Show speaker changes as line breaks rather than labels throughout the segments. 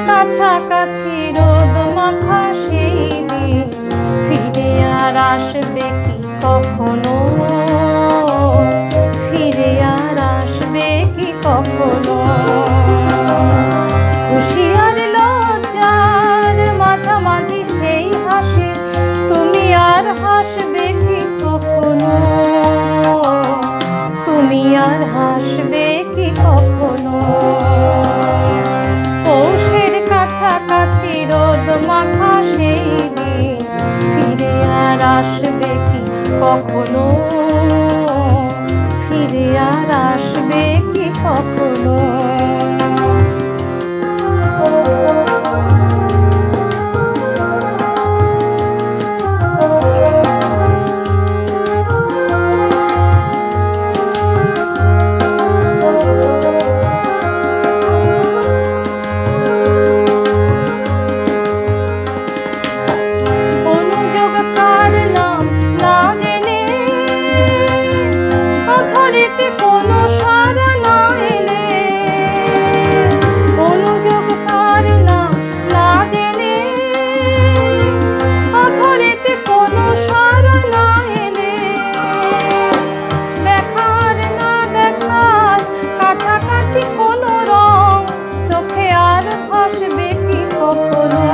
কাছাকাছি রোদ মাখা সেই দিন ফিরে আর আসবে কি কখনো, ফিরে আর আসবে কি কখনো। খুশি আর লজ্জার মাঝামাঝি সেই হাসি তুমি আর হাসবে কি কখনো, তুমি আর হাসবে কি কখনো। পৌষের কাছাকাছি রোদ মাখা সেই দিন ফিরে আর আসবে কি কখনো, ফিরে আর আসবে কি কখনো। কোনো সারা না এলে অনুযোগ কার নাম না জেনে, অধরেতে কোনো সারা না এলে দেখার না দেখার কাছাকাছি কোনো রং চোখে আর ভাসবে কি কখনো,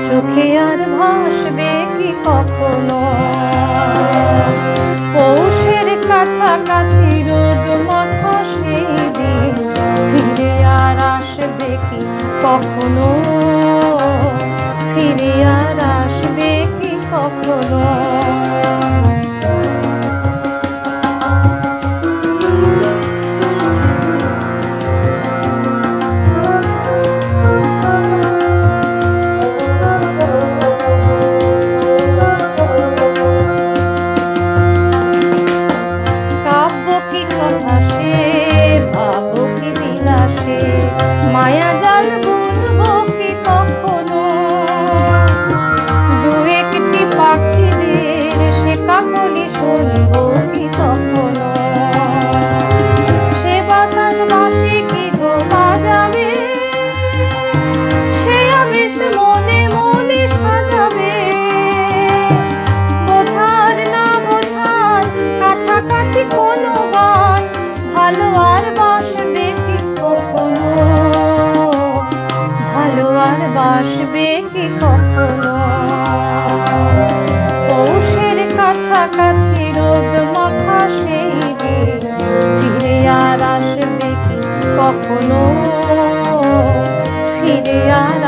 চোখে আর ভাসবে কি কখনো। পৌষের কাছাকাছি রোদ মাখা সেই দিন ফিরে আর আসবে কি কখনো, ফিরে আর আসবে কি কখনো। মায়া জাল বুনবো কি কখনো, দু একটি পাখিদের সে কাকলি শুনবো কি তখনো। সে বাতাস বাসি কি গো বাজাবে, সে আবেশ মনে মনে সাজাবে। বোঝার না বোঝার কাছাকাছি কোনো গান ভালো আর বাসবে কি কখনো, ভালো আর বাসবে কি কখনো। পৌষের কাছাকাছি রোদ মাখা সেই দিন ফিরে আর আসবে কি কখনো, ফিরে আর